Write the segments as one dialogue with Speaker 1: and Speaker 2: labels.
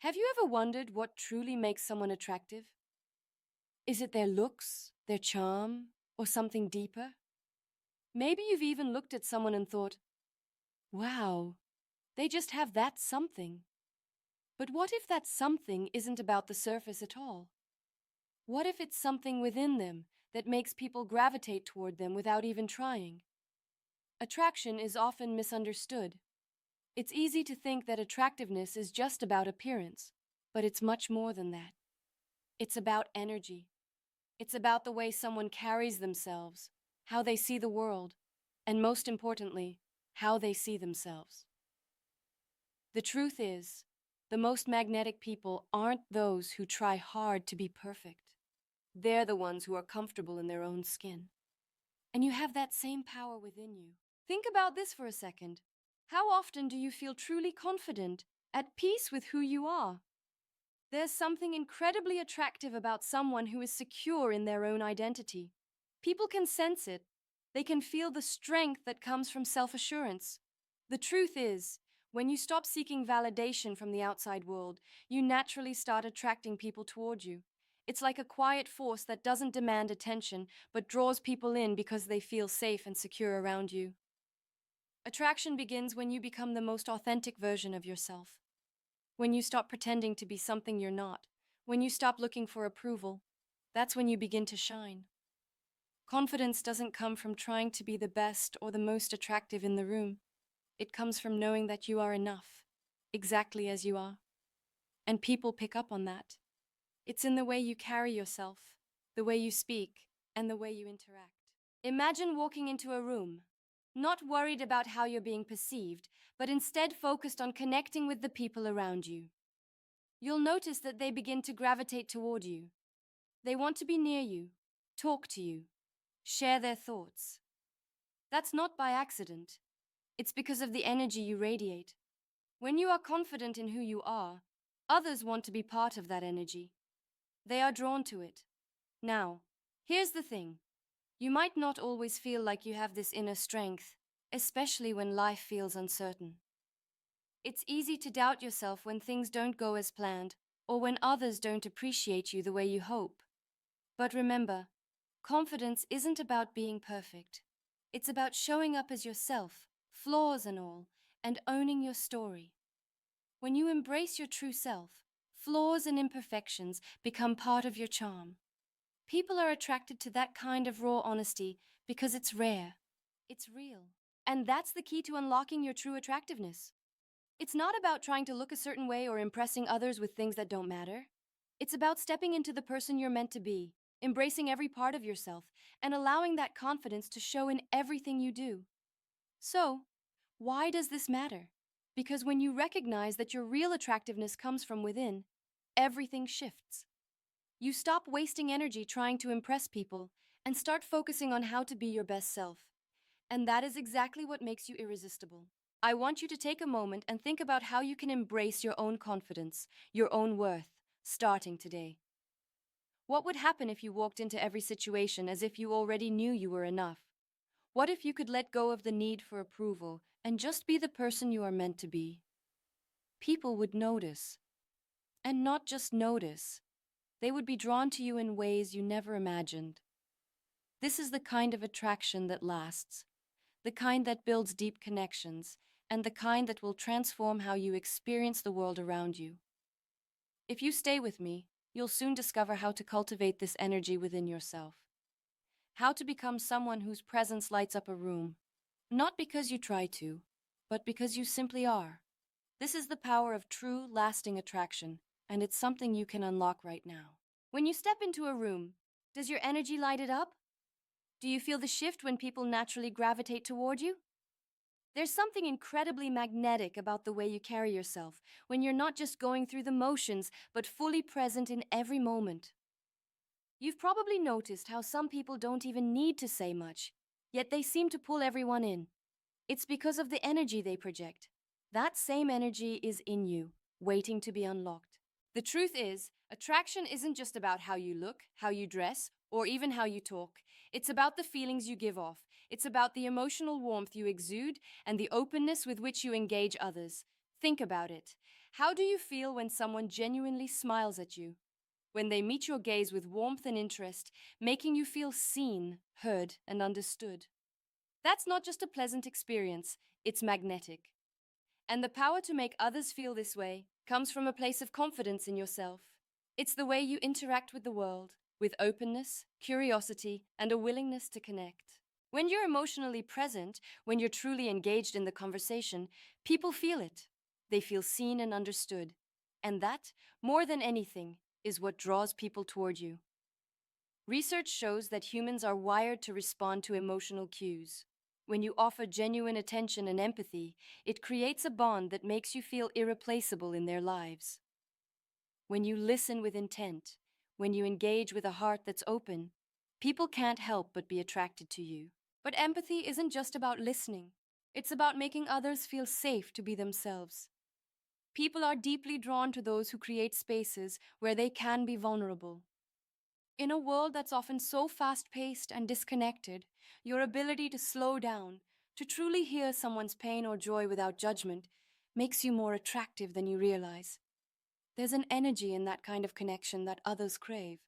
Speaker 1: Have you ever wondered what truly makes someone attractive? Is it their looks, their charm, or something deeper? Maybe you've even looked at someone and thought, wow, they just have that something. But what if that something isn't about the surface at all? What if it's something within them that makes people gravitate toward them without even trying? Attraction is often misunderstood. It's easy to think that attractiveness is just about appearance, but it's much more than that. It's about energy. It's about the way someone carries themselves, how they see the world, and most importantly, how they see themselves. The truth is, the most magnetic people aren't those who try hard to be perfect. They're the ones who are comfortable in their own skin. And you have that same power within you. Think about this for a second. How often do you feel truly confident, at peace with who you are? There's something incredibly attractive about someone who is secure in their own identity. People can sense it. They can feel the strength that comes from self-assurance. The truth is, when you stop seeking validation from the outside world, you naturally start attracting people toward you. It's like a quiet force that doesn't demand attention, but draws people in because they feel safe and secure around you. Attraction begins when you become the most authentic version of yourself. When you stop pretending to be something you're not, when you stop looking for approval, that's when you begin to shine. Confidence doesn't come from trying to be the best or the most attractive in the room. It comes from knowing that you are enough, exactly as you are. And people pick up on that. It's in the way you carry yourself, the way you speak, and the way you interact. Imagine walking into a room, not worried about how you're being perceived, but instead focused on connecting with the people around you. You'll notice that they begin to gravitate toward you. They want to be near you, talk to you, share their thoughts. That's not by accident. It's because of the energy you radiate. When you are confident in who you are, others want to be part of that energy. They are drawn to it. Now, here's the thing. You might not always feel like you have this inner strength, especially when life feels uncertain. It's easy to doubt yourself when things don't go as planned, or when others don't appreciate you the way you hope. But remember, confidence isn't about being perfect. It's about showing up as yourself, flaws and all, and owning your story. When you embrace your true self, flaws and imperfections become part of your charm. People are attracted to that kind of raw honesty because it's rare, it's real, and that's the key to unlocking your true attractiveness. It's not about trying to look a certain way or impressing others with things that don't matter. It's about stepping into the person you're meant to be, embracing every part of yourself, and allowing that confidence to show in everything you do. So, why does this matter? Because when you recognize that your real attractiveness comes from within, everything shifts. You stop wasting energy trying to impress people and start focusing on how to be your best self. And that is exactly what makes you irresistible. I want you to take a moment and think about how you can embrace your own confidence, your own worth, starting today. What would happen if you walked into every situation as if you already knew you were enough? What if you could let go of the need for approval and just be the person you are meant to be? People would notice. And not just notice. They would be drawn to you in ways you never imagined. This is the kind of attraction that lasts, the kind that builds deep connections, and the kind that will transform how you experience the world around you. If you stay with me, you'll soon discover how to cultivate this energy within yourself. How to become someone whose presence lights up a room, not because you try to, but because you simply are. This is the power of true, lasting attraction, and it's something you can unlock right now. When you step into a room, does your energy light it up? Do you feel the shift when people naturally gravitate toward you? There's something incredibly magnetic about the way you carry yourself, when you're not just going through the motions, but fully present in every moment. You've probably noticed how some people don't even need to say much, yet they seem to pull everyone in. It's because of the energy they project. That same energy is in you, waiting to be unlocked. The truth is, attraction isn't just about how you look, how you dress, or even how you talk. It's about the feelings you give off. It's about the emotional warmth you exude and the openness with which you engage others. Think about it. How do you feel when someone genuinely smiles at you? When they meet your gaze with warmth and interest, making you feel seen, heard, and understood? That's not just a pleasant experience, it's magnetic. And the power to make others feel this way comes from a place of confidence in yourself. It's the way you interact with the world, with openness, curiosity, and a willingness to connect. When you're emotionally present, when you're truly engaged in the conversation, people feel it. They feel seen and understood. And that, more than anything, is what draws people toward you. Research shows that humans are wired to respond to emotional cues. When you offer genuine attention and empathy, it creates a bond that makes you feel irreplaceable in their lives. When you listen with intent, when you engage with a heart that's open, people can't help but be attracted to you. But empathy isn't just about listening. It's about making others feel safe to be themselves. People are deeply drawn to those who create spaces where they can be vulnerable. In a world that's often so fast-paced and disconnected, your ability to slow down, to truly hear someone's pain or joy without judgment, makes you more attractive than you realize. There's an energy in that kind of connection that others crave.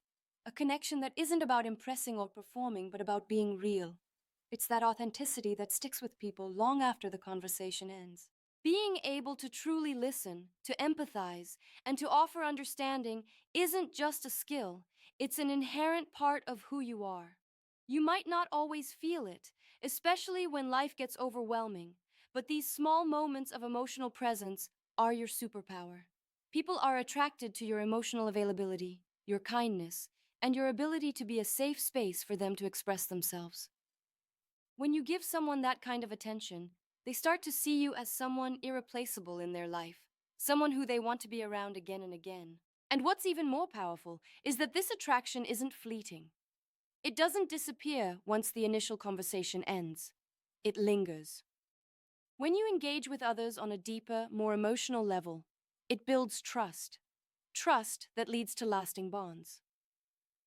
Speaker 1: A connection that isn't about impressing or performing, but about being real. It's that authenticity that sticks with people long after the conversation ends. Being able to truly listen, to empathize, and to offer understanding isn't just a skill, it's an inherent part of who you are. You might not always feel it, especially when life gets overwhelming, but these small moments of emotional presence are your superpower. People are attracted to your emotional availability, your kindness, and your ability to be a safe space for them to express themselves. When you give someone that kind of attention, they start to see you as someone irreplaceable in their life, someone who they want to be around again and again. And what's even more powerful is that this attraction isn't fleeting. It doesn't disappear once the initial conversation ends. It lingers. When you engage with others on a deeper, more emotional level, it builds trust. Trust that leads to lasting bonds.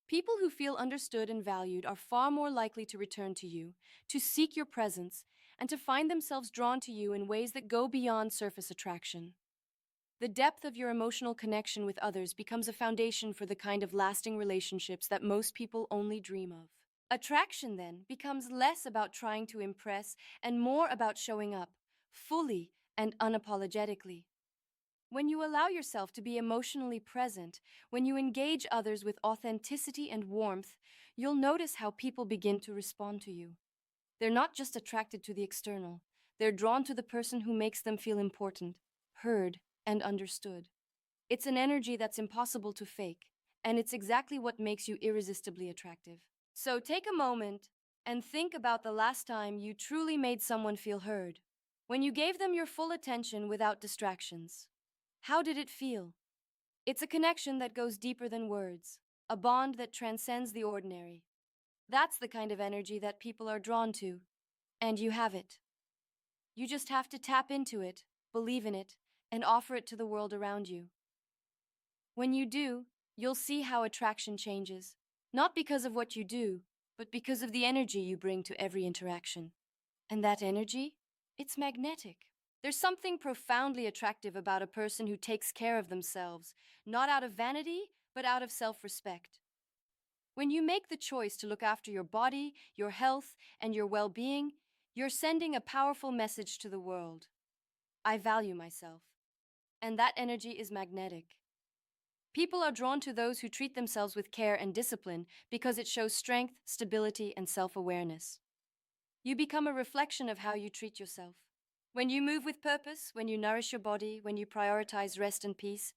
Speaker 1: People who feel understood and valued are far more likely to return to you, to seek your presence, and to find themselves drawn to you in ways that go beyond surface attraction. The depth of your emotional connection with others becomes a foundation for the kind of lasting relationships that most people only dream of. Attraction, then, becomes less about trying to impress and more about showing up, fully and unapologetically. When you allow yourself to be emotionally present, when you engage others with authenticity and warmth, you'll notice how people begin to respond to you. They're not just attracted to the external, they're drawn to the person who makes them feel important, heard, and understood. It's an energy that's impossible to fake, and it's exactly what makes you irresistibly attractive. So take a moment and think about the last time you truly made someone feel heard, when you gave them your full attention without distractions. How did it feel? It's a connection that goes deeper than words, a bond that transcends the ordinary. That's the kind of energy that people are drawn to, and you have it. You just have to tap into it, believe in it, and offer it to the world around you. When you do, you'll see how attraction changes, not because of what you do, but because of the energy you bring to every interaction. And that energy? It's magnetic. There's something profoundly attractive about a person who takes care of themselves, not out of vanity, but out of self-respect. When you make the choice to look after your body, your health, and your well-being, you're sending a powerful message to the world. I value myself. And that energy is magnetic. People are drawn to those who treat themselves with care and discipline because it shows strength, stability, and self-awareness. You become a reflection of how you treat yourself. When you move with purpose, when you nourish your body, when you prioritize rest and peace,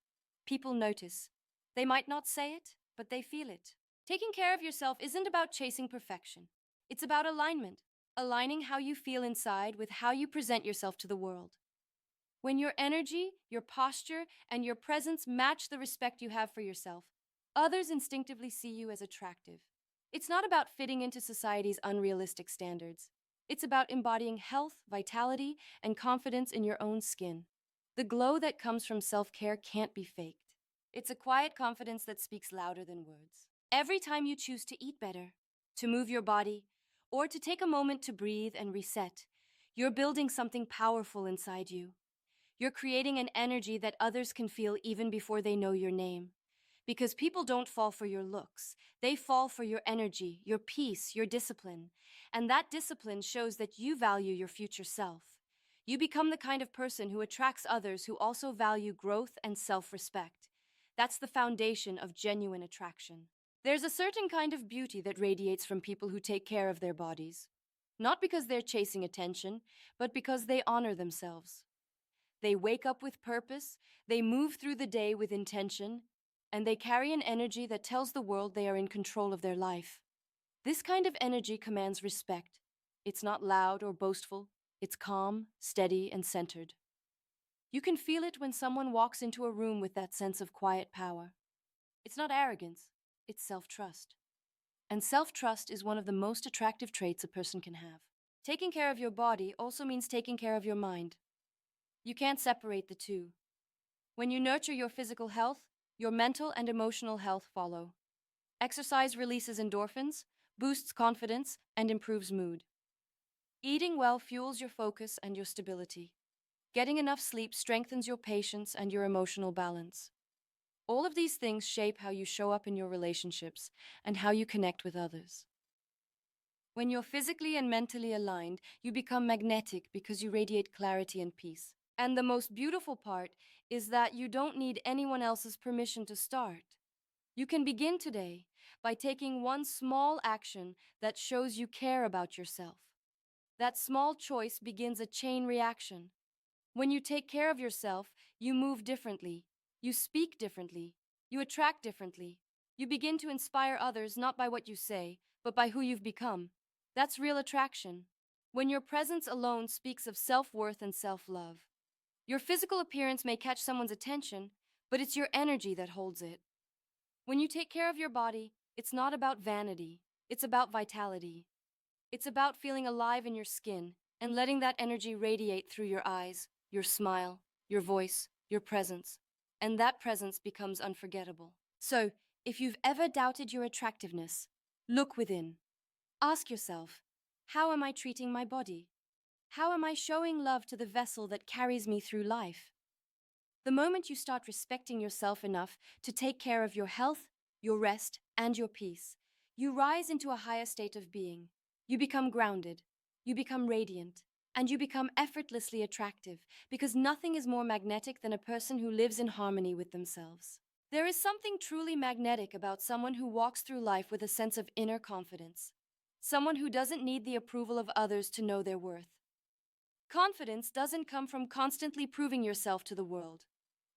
Speaker 1: people notice. They might not say it, but they feel it. Taking care of yourself isn't about chasing perfection. It's about alignment, aligning how you feel inside with how you present yourself to the world. When your energy, your posture, and your presence match the respect you have for yourself, others instinctively see you as attractive. It's not about fitting into society's unrealistic standards. It's about embodying health, vitality, and confidence in your own skin. The glow that comes from self-care can't be faked. It's a quiet confidence that speaks louder than words. Every time you choose to eat better, to move your body, or to take a moment to breathe and reset, you're building something powerful inside you. You're creating an energy that others can feel even before they know your name. Because people don't fall for your looks, they fall for your energy, your peace, your discipline. And that discipline shows that you value your future self. You become the kind of person who attracts others who also value growth and self-respect. That's the foundation of genuine attraction. There's a certain kind of beauty that radiates from people who take care of their bodies. Not because they're chasing attention, but because they honor themselves. They wake up with purpose, they move through the day with intention, and they carry an energy that tells the world they are in control of their life. This kind of energy commands respect. It's not loud or boastful, it's calm, steady, and centered. You can feel it when someone walks into a room with that sense of quiet power. It's not arrogance, it's self-trust. And self-trust is one of the most attractive traits a person can have. Taking care of your body also means taking care of your mind. You can't separate the two. When you nurture your physical health, your mental and emotional health follow. Exercise releases endorphins, boosts confidence, and improves mood. Eating well fuels your focus and your stability. Getting enough sleep strengthens your patience and your emotional balance. All of these things shape how you show up in your relationships and how you connect with others. When you're physically and mentally aligned, you become magnetic because you radiate clarity and peace. And the most beautiful part is that you don't need anyone else's permission to start. You can begin today by taking one small action that shows you care about yourself. That small choice begins a chain reaction. When you take care of yourself, you move differently, you speak differently, you attract differently. You begin to inspire others not by what you say, but by who you've become. That's real attraction. When your presence alone speaks of self-worth and self-love. Your physical appearance may catch someone's attention, but it's your energy that holds it. When you take care of your body, it's not about vanity, it's about vitality. It's about feeling alive in your skin and letting that energy radiate through your eyes, your smile, your voice, your presence. And that presence becomes unforgettable. So, if you've ever doubted your attractiveness, look within. Ask yourself, how am I treating my body? How am I showing love to the vessel that carries me through life? The moment you start respecting yourself enough to take care of your health, your rest, and your peace, you rise into a higher state of being. You become grounded, you become radiant, and you become effortlessly attractive because nothing is more magnetic than a person who lives in harmony with themselves. There is something truly magnetic about someone who walks through life with a sense of inner confidence. Someone who doesn't need the approval of others to know their worth. Confidence doesn't come from constantly proving yourself to the world.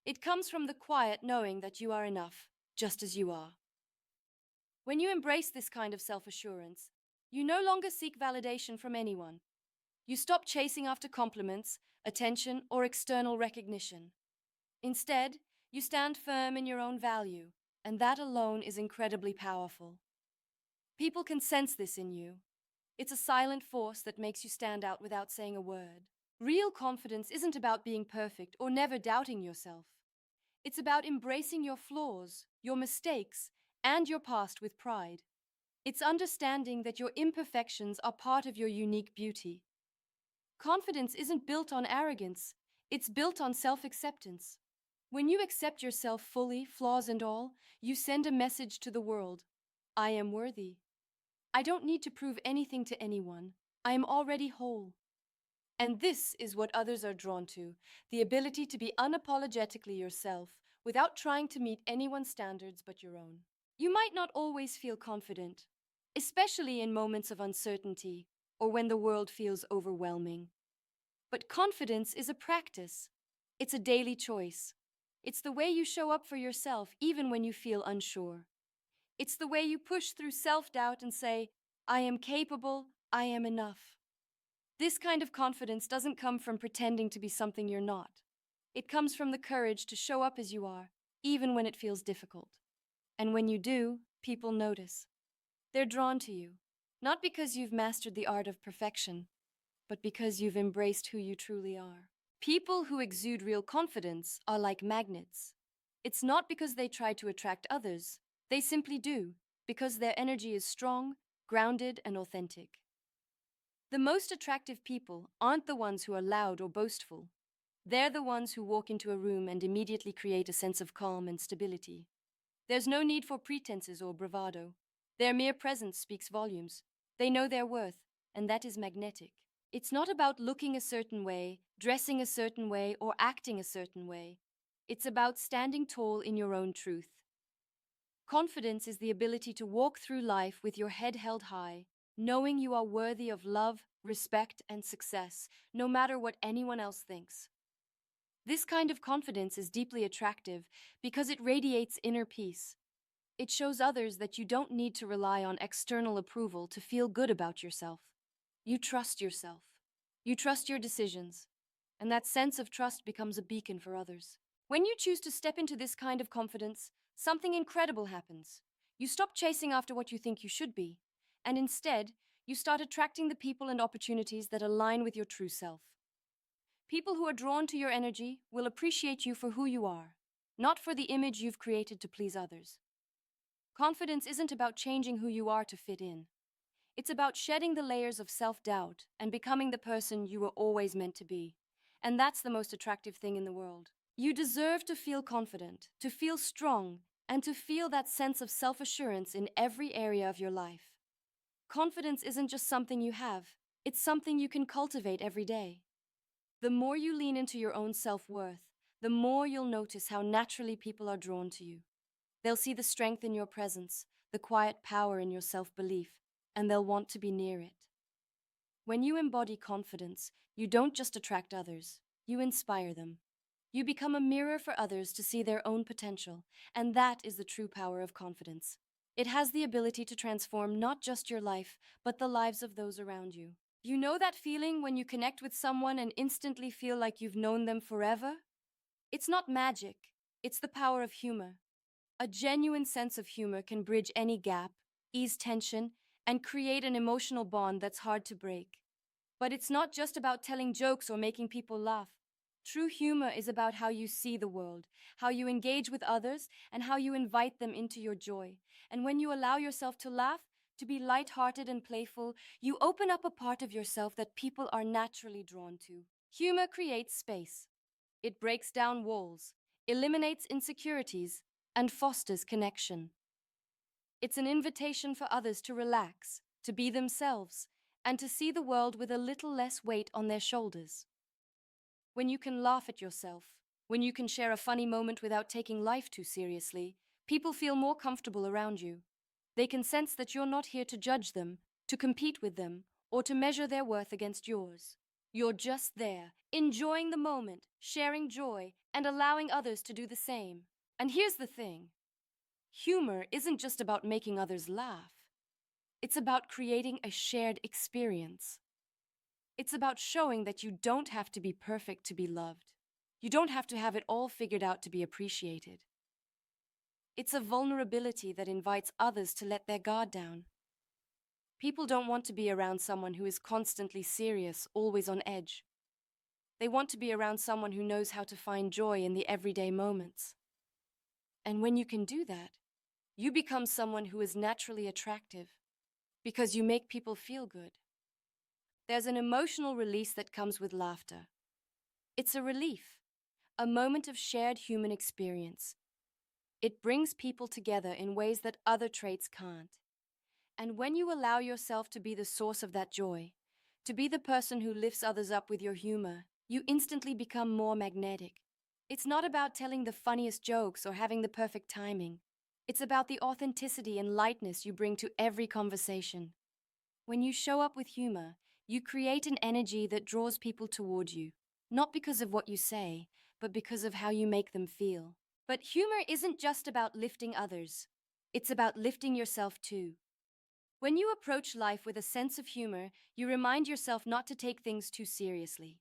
Speaker 1: It comes from the quiet knowing that you are enough, just as you are. When you embrace this kind of self-assurance, you no longer seek validation from anyone. You stop chasing after compliments, attention, or external recognition. Instead, you stand firm in your own value, and that alone is incredibly powerful. People can sense this in you. It's a silent force that makes you stand out without saying a word. Real confidence isn't about being perfect or never doubting yourself. It's about embracing your flaws, your mistakes, and your past with pride. It's understanding that your imperfections are part of your unique beauty. Confidence isn't built on arrogance, it's built on self-acceptance. When you accept yourself fully, flaws and all, you send a message to the world. I am worthy. I don't need to prove anything to anyone. I am already whole. And this is what others are drawn to, the ability to be unapologetically yourself without trying to meet anyone's standards but your own. You might not always feel confident, especially in moments of uncertainty or when the world feels overwhelming. But confidence is a practice. It's a daily choice. It's the way you show up for yourself even when you feel unsure. It's the way you push through self-doubt and say, I am capable, I am enough. This kind of confidence doesn't come from pretending to be something you're not. It comes from the courage to show up as you are, even when it feels difficult. And when you do, people notice. They're drawn to you, not because you've mastered the art of perfection, but because you've embraced who you truly are. People who exude real confidence are like magnets. It's not because they try to attract others. They simply do, because their energy is strong, grounded, and authentic. The most attractive people aren't the ones who are loud or boastful. They're the ones who walk into a room and immediately create a sense of calm and stability. There's no need for pretenses or bravado. Their mere presence speaks volumes. They know their worth, and that is magnetic. It's not about looking a certain way, dressing a certain way, or acting a certain way. It's about standing tall in your own truth. Confidence is the ability to walk through life with your head held high, knowing you are worthy of love, respect, and success, no matter what anyone else thinks. This kind of confidence is deeply attractive because it radiates inner peace. It shows others that you don't need to rely on external approval to feel good about yourself. You trust yourself. You trust your decisions. And that sense of trust becomes a beacon for others. When you choose to step into this kind of confidence, something incredible happens. You stop chasing after what you think you should be, and instead, you start attracting the people and opportunities that align with your true self. People who are drawn to your energy will appreciate you for who you are, not for the image you've created to please others. Confidence isn't about changing who you are to fit in. It's about shedding the layers of self-doubt and becoming the person you were always meant to be. And that's the most attractive thing in the world. You deserve to feel confident, to feel strong, and to feel that sense of self-assurance in every area of your life. Confidence isn't just something you have, it's something you can cultivate every day. The more you lean into your own self-worth, the more you'll notice how naturally people are drawn to you. They'll see the strength in your presence, the quiet power in your self-belief, and they'll want to be near it. When you embody confidence, you don't just attract others, you inspire them. You become a mirror for others to see their own potential, and that is the true power of confidence. It has the ability to transform not just your life, but the lives of those around you. You know that feeling when you connect with someone and instantly feel like you've known them forever? It's not magic, it's the power of humor. A genuine sense of humor can bridge any gap, ease tension, and create an emotional bond that's hard to break. But it's not just about telling jokes or making people laugh. True humor is about how you see the world, how you engage with others, and how you invite them into your joy. And when you allow yourself to laugh, to be lighthearted and playful, you open up a part of yourself that people are naturally drawn to. Humor creates space. It breaks down walls, eliminates insecurities, and fosters connection. It's an invitation for others to relax, to be themselves, and to see the world with a little less weight on their shoulders. When you can laugh at yourself, when you can share a funny moment without taking life too seriously, people feel more comfortable around you. They can sense that you're not here to judge them, to compete with them, or to measure their worth against yours. You're just there, enjoying the moment, sharing joy, and allowing others to do the same. And here's the thing. Humor isn't just about making others laugh. It's about creating a shared experience. It's about showing that you don't have to be perfect to be loved. You don't have to have it all figured out to be appreciated. It's a vulnerability that invites others to let their guard down. People don't want to be around someone who is constantly serious, always on edge. They want to be around someone who knows how to find joy in the everyday moments. And when you can do that, you become someone who is naturally attractive because you make people feel good. There's an emotional release that comes with laughter. It's a relief, a moment of shared human experience. It brings people together in ways that other traits can't. And when you allow yourself to be the source of that joy, to be the person who lifts others up with your humor, you instantly become more magnetic. It's not about telling the funniest jokes or having the perfect timing. It's about the authenticity and lightness you bring to every conversation. When you show up with humor, you create an energy that draws people toward you, not because of what you say, but because of how you make them feel. But humor isn't just about lifting others. It's about lifting yourself too. When you approach life with a sense of humor, you remind yourself not to take things too seriously.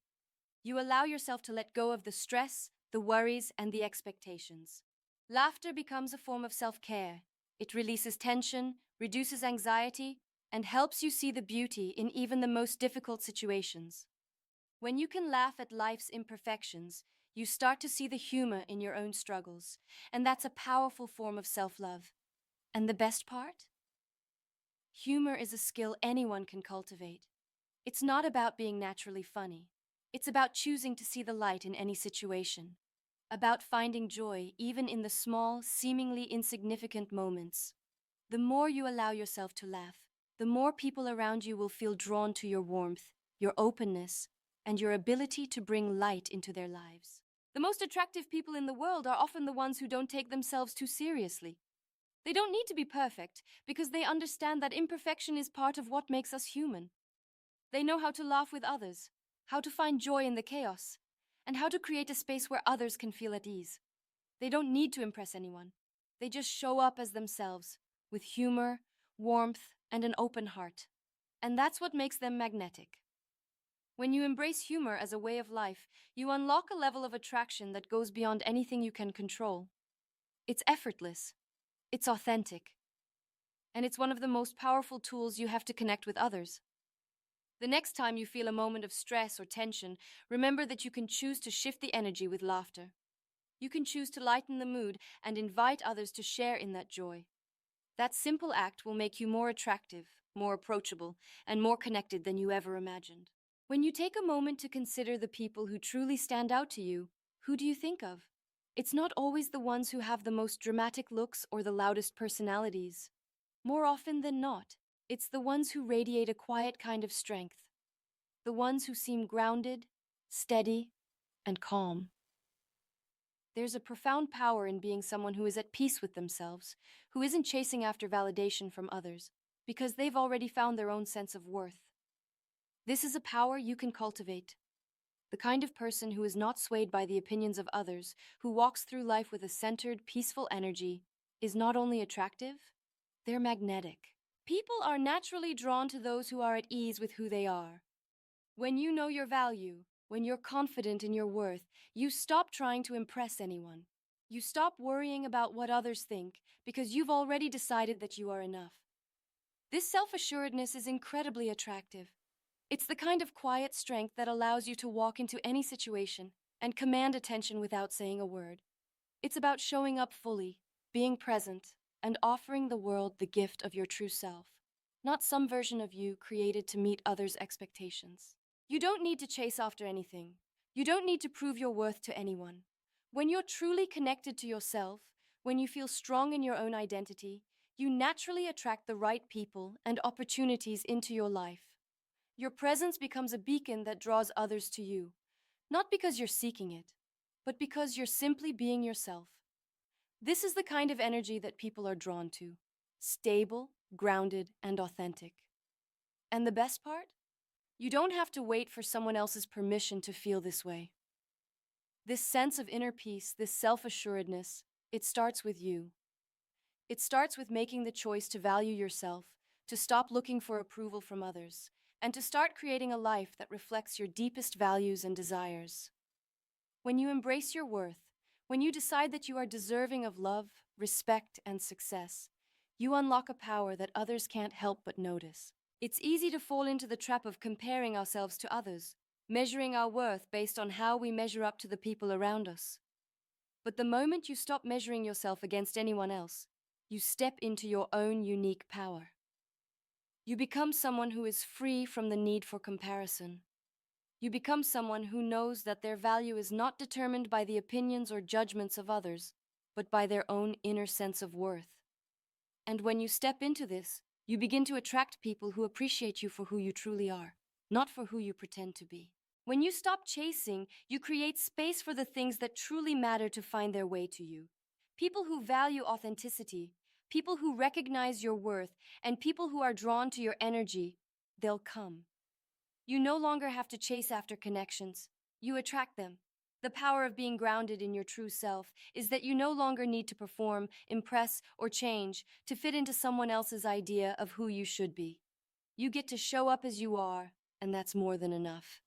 Speaker 1: You allow yourself to let go of the stress, the worries, and the expectations. Laughter becomes a form of self-care. It releases tension, reduces anxiety, and helps you see the beauty in even the most difficult situations. When you can laugh at life's imperfections, you start to see the humor in your own struggles, and that's a powerful form of self-love. And the best part? Humor is a skill anyone can cultivate. It's not about being naturally funny. It's about choosing to see the light in any situation, about finding joy even in the small, seemingly insignificant moments. The more you allow yourself to laugh, the more people around you will feel drawn to your warmth, your openness, and your ability to bring light into their lives. The most attractive people in the world are often the ones who don't take themselves too seriously. They don't need to be perfect because they understand that imperfection is part of what makes us human. They know how to laugh with others, how to find joy in the chaos, and how to create a space where others can feel at ease. They don't need to impress anyone. They just show up as themselves, with humor, warmth, and an open heart. And that's what makes them magnetic. When you embrace humor as a way of life, you unlock a level of attraction that goes beyond anything you can control. It's effortless. It's authentic. And it's one of the most powerful tools you have to connect with others. The next time you feel a moment of stress or tension, remember that you can choose to shift the energy with laughter. You can choose to lighten the mood and invite others to share in that joy. That simple act will make you more attractive, more approachable, and more connected than you ever imagined. When you take a moment to consider the people who truly stand out to you, who do you think of? It's not always the ones who have the most dramatic looks or the loudest personalities. More often than not, it's the ones who radiate a quiet kind of strength. The ones who seem grounded, steady, and calm. There's a profound power in being someone who is at peace with themselves, who isn't chasing after validation from others, because they've already found their own sense of worth. This is a power you can cultivate. The kind of person who is not swayed by the opinions of others, who walks through life with a centered, peaceful energy, is not only attractive, they're magnetic. People are naturally drawn to those who are at ease with who they are. When you know your value, when you're confident in your worth, you stop trying to impress anyone. You stop worrying about what others think because you've already decided that you are enough. This self-assuredness is incredibly attractive. It's the kind of quiet strength that allows you to walk into any situation and command attention without saying a word. It's about showing up fully, being present, and offering the world the gift of your true self, not some version of you created to meet others' expectations. You don't need to chase after anything. You don't need to prove your worth to anyone. When you're truly connected to yourself, when you feel strong in your own identity, you naturally attract the right people and opportunities into your life. Your presence becomes a beacon that draws others to you, not because you're seeking it, but because you're simply being yourself. This is the kind of energy that people are drawn to: stable, grounded, and authentic. And the best part? You don't have to wait for someone else's permission to feel this way. This sense of inner peace, this self-assuredness, it starts with you. It starts with making the choice to value yourself, to stop looking for approval from others, and to start creating a life that reflects your deepest values and desires. When you embrace your worth, when you decide that you are deserving of love, respect, and success, you unlock a power that others can't help but notice. It's easy to fall into the trap of comparing ourselves to others, measuring our worth based on how we measure up to the people around us. But the moment you stop measuring yourself against anyone else, you step into your own unique power. You become someone who is free from the need for comparison. You become someone who knows that their value is not determined by the opinions or judgments of others, but by their own inner sense of worth. And when you step into this, you begin to attract people who appreciate you for who you truly are, not for who you pretend to be. When you stop chasing, you create space for the things that truly matter to find their way to you. People who value authenticity, people who recognize your worth, and people who are drawn to your energy, they'll come. You no longer have to chase after connections. You attract them. The power of being grounded in your true self is that you no longer need to perform, impress, or change to fit into someone else's idea of who you should be. You get to show up as you are, and that's more than enough.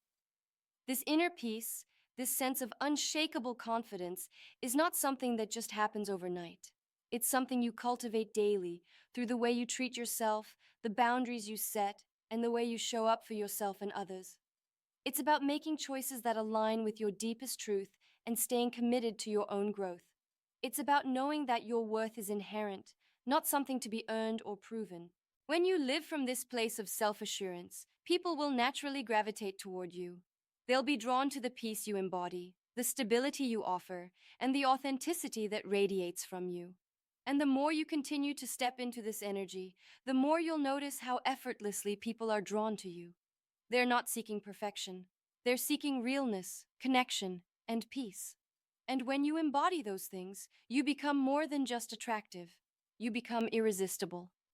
Speaker 1: This inner peace, this sense of unshakable confidence, is not something that just happens overnight. It's something you cultivate daily through the way you treat yourself, the boundaries you set, and the way you show up for yourself and others. It's about making choices that align with your deepest truth and staying committed to your own growth. It's about knowing that your worth is inherent, not something to be earned or proven. When you live from this place of self-assurance, people will naturally gravitate toward you. They'll be drawn to the peace you embody, the stability you offer, and the authenticity that radiates from you. And the more you continue to step into this energy, the more you'll notice how effortlessly people are drawn to you. They're not seeking perfection, they're seeking realness, connection, and peace. And when you embody those things, you become more than just attractive. You become irresistible.